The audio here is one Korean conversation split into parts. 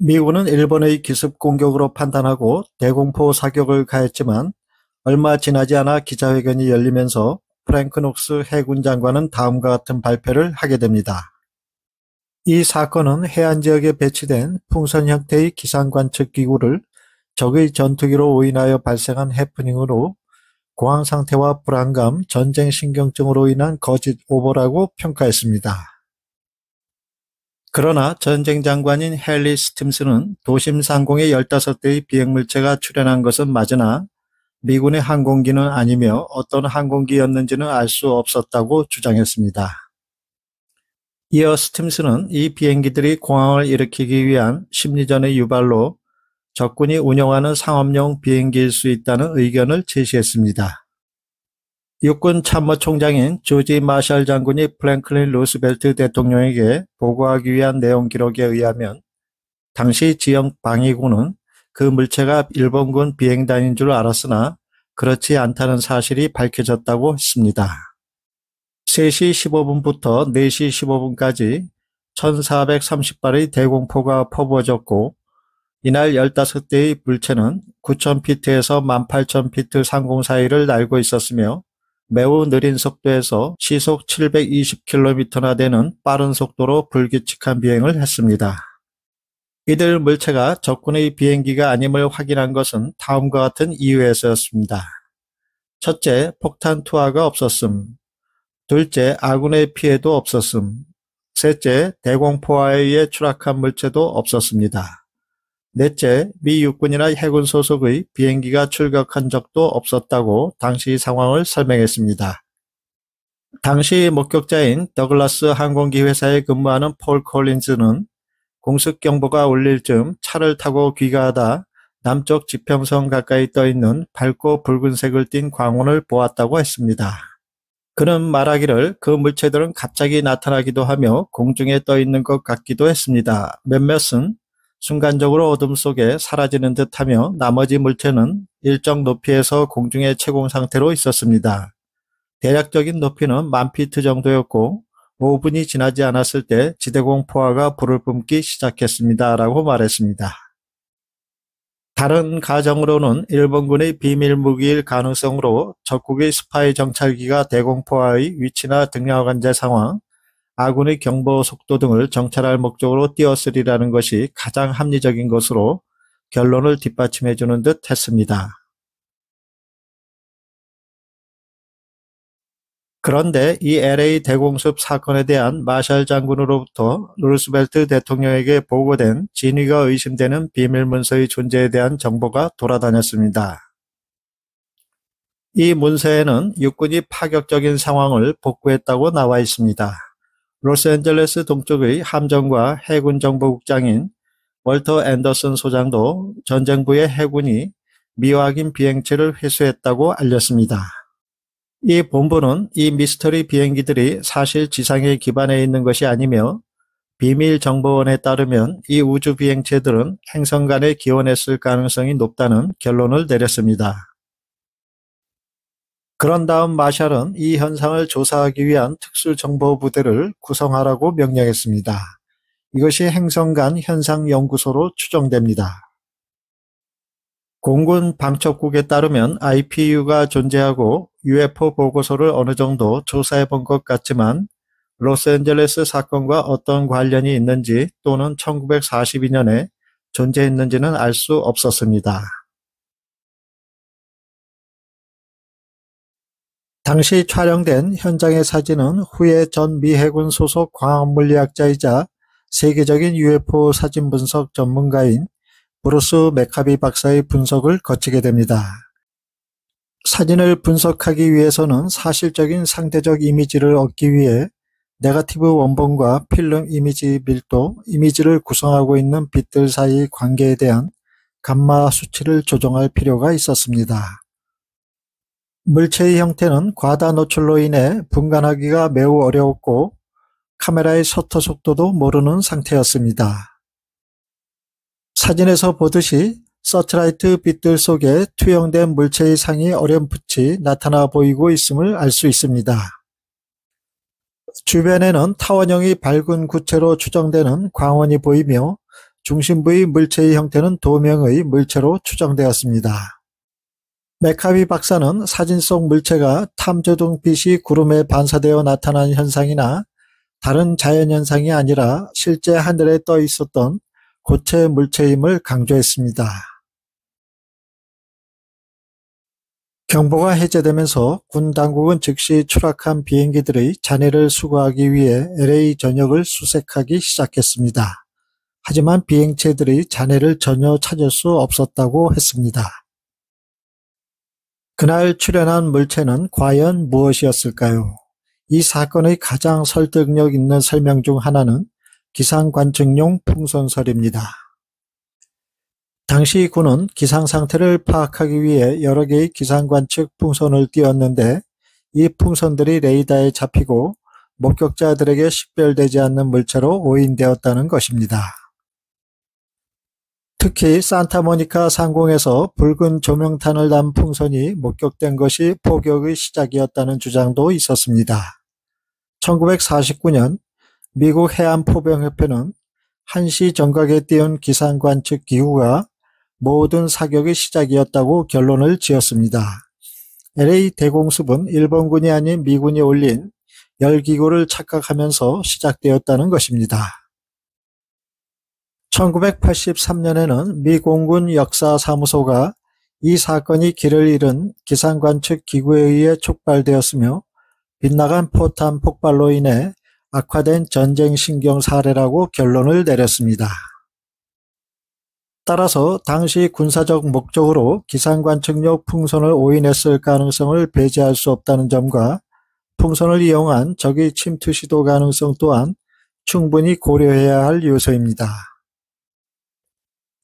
미군은 일본의 기습 공격으로 판단하고 대공포 사격을 가했지만 얼마 지나지 않아 기자회견이 열리면서 프랭크 녹스 해군 장관은 다음과 같은 발표를 하게 됩니다. 이 사건은 해안 지역에 배치된 풍선 형태의 기상 관측 기구를 적의 전투기로 오인하여 발생한 해프닝으로 공황 상태와 불안감, 전쟁 신경증으로 인한 거짓 오보라고 평가했습니다. 그러나 전쟁 장관인 헨리 스팀스는 도심 상공에 15대의 비행물체가 출현한 것은 맞으나 미군의 항공기는 아니며 어떤 항공기였는지는 알 수 없었다고 주장했습니다. 이어 스팀스는 이 비행기들이 공황을 일으키기 위한 심리전의 유발로 적군이 운용하는 상업용 비행기일 수 있다는 의견을 제시했습니다. 육군 참모총장인 조지 마샬 장군이 프랭클린 루스벨트 대통령에게 보고하기 위한 내용 기록에 의하면 당시 지역 방위군은 그 물체가 일본군 비행단인 줄 알았으나 그렇지 않다는 사실이 밝혀졌다고 했습니다. 3시 15분부터 4시 15분까지 1430발의 대공포가 퍼부어졌고 이날 15대의 물체는 9000피트에서 18000피트 상공 사이를 날고 있었으며 매우 느린 속도에서 시속 720km나 되는 빠른 속도로 불규칙한 비행을 했습니다. 이들 물체가 적군의 비행기가 아님을 확인한 것은 다음과 같은 이유에서였습니다. 첫째, 폭탄 투하가 없었음. 둘째, 아군의 피해도 없었음. 셋째, 대공포화에 의해 추락한 물체도 없었습니다. 넷째, 미 육군이나 해군 소속의 비행기가 출격한 적도 없었다고 당시 상황을 설명했습니다. 당시 목격자인 더글라스 항공기 회사에 근무하는 폴 콜린즈는 공습 경보가 울릴 즈음 차를 타고 귀가하다 남쪽 지평선 가까이 떠있는 밝고 붉은색을 띤 광원을 보았다고 했습니다. 그는 말하기를 그 물체들은 갑자기 나타나기도 하며 공중에 떠있는 것 같기도 했습니다. 몇몇은 순간적으로 어둠 속에 사라지는 듯하며 나머지 물체는 일정 높이에서 공중에 채공 상태로 있었습니다. 대략적인 높이는 10,000피트 정도였고 5분이 지나지 않았을 때 지대공 포화가 불을 뿜기 시작했습니다. 라고 말했습니다. 다른 가정으로는 일본군의 비밀 무기일 가능성으로 적국의 스파이 정찰기가 대공포화의 위치나 등락관제 상황, 아군의 경보 속도 등을 정찰할 목적으로 띄웠으리라는 것이 가장 합리적인 것으로 결론을 뒷받침해 주는 듯 했습니다. 그런데 이 LA 대공습 사건에 대한 마샬 장군으로부터 루스벨트 대통령에게 보고된 진위가 의심되는 비밀문서의 존재에 대한 정보가 돌아다녔습니다. 이 문서에는 육군이 파격적인 상황을 복구했다고 나와 있습니다. 로스앤젤레스 동쪽의 함정과 해군정보국장인 월터 앤더슨 소장도 전쟁부의 해군이 미확인 비행체를 회수했다고 알렸습니다. 이 본부는 이 미스터리 비행기들이 사실 지상에 기반해 있는 것이 아니며 비밀정보원에 따르면 이 우주 비행체들은 행성 간에 기원했을 가능성이 높다는 결론을 내렸습니다. 그런 다음 마샬은 이 현상을 조사하기 위한 특수정보부대를 구성하라고 명령했습니다. 이것이 행성간 현상연구소로 추정됩니다. 공군 방첩국에 따르면 IPU가 존재하고 UFO 보고서를 어느 정도 조사해 본 것 같지만 로스앤젤레스 사건과 어떤 관련이 있는지 또는 1942년에 존재했는지는 알 수 없었습니다. 당시 촬영된 현장의 사진은 후에 전 미 해군 소속 광학물리학자이자 세계적인 UFO 사진 분석 전문가인 브루스 맥카비 박사의 분석을 거치게 됩니다. 사진을 분석하기 위해서는 사실적인 상대적 이미지를 얻기 위해 네거티브 원본과 필름 이미지 밀도, 이미지를 구성하고 있는 빛들 사이의 관계에 대한 감마 수치를 조정할 필요가 있었습니다. 물체의 형태는 과다 노출로 인해 분간하기가 매우 어려웠고 카메라의 셔터 속도도 모르는 상태였습니다. 사진에서 보듯이 서치라이트 빛들 속에 투영된 물체의 상이 어렴풋이 나타나 보이고 있음을 알 수 있습니다. 주변에는 타원형이 밝은 구체로 추정되는 광원이 보이며 중심부의 물체의 형태는 도명의 물체로 추정되었습니다. 맥카비 박사는 사진 속 물체가 탐조등 빛이 구름에 반사되어 나타난 현상이나 다른 자연현상이 아니라 실제 하늘에 떠 있었던 고체 물체임을 강조했습니다. 경보가 해제되면서 군 당국은 즉시 추락한 비행기들의 잔해를 수거하기 위해 LA 전역을 수색하기 시작했습니다. 하지만 비행체들의 잔해를 전혀 찾을 수 없었다고 했습니다. 그날 출현한 물체는 과연 무엇이었을까요? 이 사건의 가장 설득력 있는 설명 중 하나는 기상관측용 풍선설입니다. 당시 군은 기상 상태를 파악하기 위해 여러 개의 기상관측 풍선을 띄웠는데 이 풍선들이 레이더에 잡히고 목격자들에게 식별되지 않는 물체로 오인되었다는 것입니다. 특히 산타모니카 상공에서 붉은 조명탄을 단 풍선이 목격된 것이 포격의 시작이었다는 주장도 있었습니다. 1949년 미국 해안포병협회는 1시 정각에 띄운 기상관측 기구가 모든 사격의 시작이었다고 결론을 지었습니다. LA 대공습은 일본군이 아닌 미군이 올린 열기구를 착각하면서 시작되었다는 것입니다. 1983년에는 미 공군 역사사무소가 이 사건이 길을 잃은 기상관측 기구에 의해 촉발되었으며 빗나간 포탄 폭발로 인해 악화된 전쟁 신경 사례라고 결론을 내렸습니다. 따라서 당시 군사적 목적으로 기상관측용 풍선을 오인했을 가능성을 배제할 수 없다는 점과 풍선을 이용한 적의 침투 시도 가능성 또한 충분히 고려해야 할 요소입니다.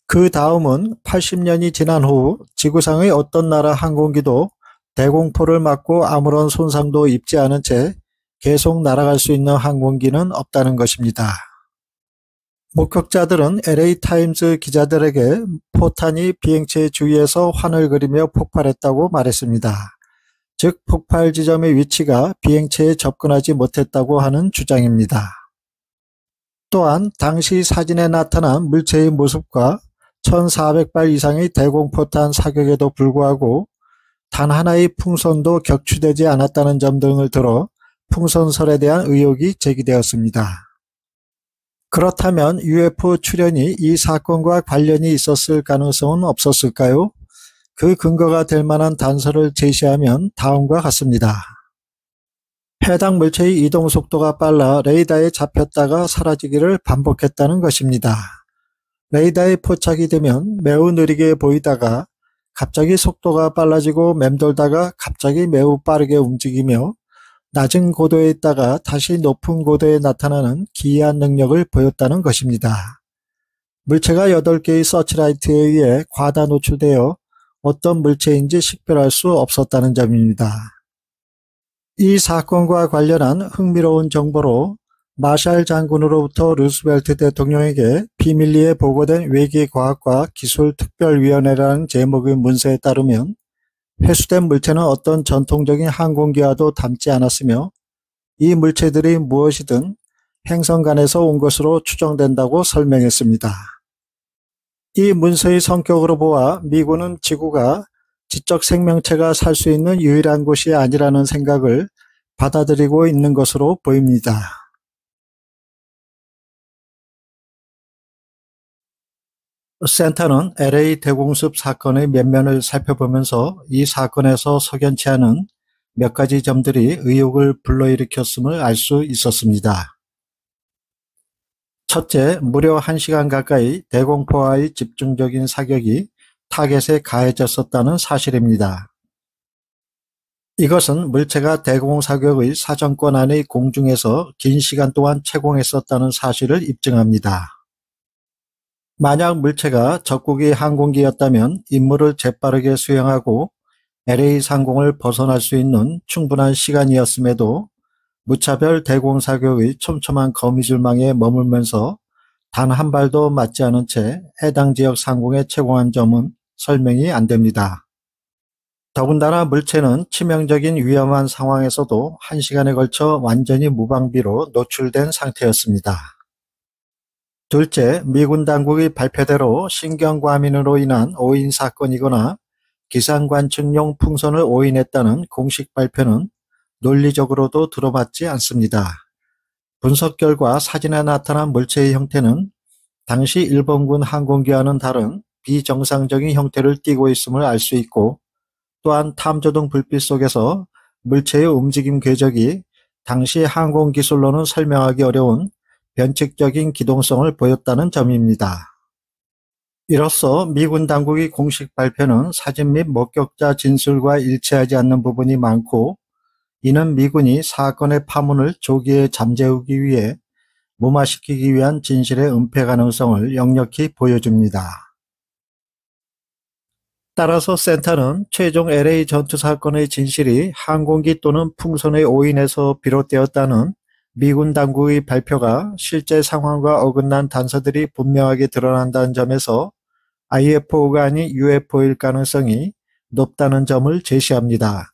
그 다음은 80년이 지난 후 지구상의 어떤 나라 항공기도 대공포를 맞고 아무런 손상도 입지 않은 채 계속 날아갈 수 있는 항공기는 없다는 것입니다. 목격자들은 LA타임스 기자들에게 포탄이 비행체 주위에서 환을 그리며 폭발했다고 말했습니다. 즉 폭발 지점의 위치가 비행체에 접근하지 못했다고 하는 주장입니다. 또한 당시 사진에 나타난 물체의 모습과 1400발 이상의 대공포탄 사격에도 불구하고 단 하나의 풍선도 격추되지 않았다는 점 등을 들어 풍선설에 대한 의혹이 제기되었습니다. 그렇다면 UFO 출현이 이 사건과 관련이 있었을 가능성은 없었을까요? 그 근거가 될 만한 단서를 제시하면 다음과 같습니다. 해당 물체의 이동 속도가 빨라 레이더에 잡혔다가 사라지기를 반복했다는 것입니다. 레이더에 포착이 되면 매우 느리게 보이다가 갑자기 속도가 빨라지고 맴돌다가 갑자기 매우 빠르게 움직이며 낮은 고도에 있다가 다시 높은 고도에 나타나는 기이한 능력을 보였다는 것입니다. 물체가 8개의 서치라이트에 의해 과다 노출되어 어떤 물체인지 식별할 수 없었다는 점입니다. 이 사건과 관련한 흥미로운 정보로 마샬 장군으로부터 루스벨트 대통령에게 비밀리에 보고된 외계과학과 기술특별위원회라는 제목의 문서에 따르면 회수된 물체는 어떤 전통적인 항공기와도 닮지 않았으며 이 물체들이 무엇이든 행성간에서 온 것으로 추정된다고 설명했습니다. 이 문서의 성격으로 보아 미군은 지구가 지적 생명체가 살 수 있는 유일한 곳이 아니라는 생각을 받아들이고 있는 것으로 보입니다. 센터는 LA 대공습 사건의 면면을 살펴보면서 이 사건에서 석연치 않은 몇 가지 점들이 의혹을 불러일으켰음을 알 수 있었습니다. 첫째, 무려 1시간 가까이 대공포와의 집중적인 사격이 타겟에 가해졌었다는 사실입니다. 이것은 물체가 대공사격의 사정권 안의 공중에서 긴 시간 동안 채공했었다는 사실을 입증합니다. 만약 물체가 적국의 항공기였다면 임무를 재빠르게 수행하고 LA 상공을 벗어날 수 있는 충분한 시간이었음에도 무차별 대공사격의 촘촘한 거미줄망에 머물면서 단 한 발도 맞지 않은 채 해당 지역 상공에 채공한 점은 설명이 안 됩니다. 더군다나 물체는 치명적인 위험한 상황에서도 1시간에 걸쳐 완전히 무방비로 노출된 상태였습니다. 둘째, 미군 당국의 발표대로 신경과민으로 인한 오인 사건이거나 기상관측용 풍선을 오인했다는 공식 발표는 논리적으로도 들어봤지 않습니다. 분석 결과 사진에 나타난 물체의 형태는 당시 일본군 항공기와는 다른 비정상적인 형태를 띠고 있음을 알 수 있고, 또한 탐조등 불빛 속에서 물체의 움직임 궤적이 당시 항공기술로는 설명하기 어려운 변칙적인 기동성을 보였다는 점입니다. 이로써 미군 당국의 공식 발표는 사진 및 목격자 진술과 일치하지 않는 부분이 많고, 이는 미군이 사건의 파문을 조기에 잠재우기 위해 무마시키기 위한 진실의 은폐 가능성을 역력히 보여줍니다. 따라서 센터는 최종 LA 전투 사건의 진실이 항공기 또는 풍선의 오인에서 비롯되었다는 미군 당국의 발표가 실제 상황과 어긋난 단서들이 분명하게 드러난다는 점에서 IFO가 아닌 UFO일 가능성이 높다는 점을 제시합니다.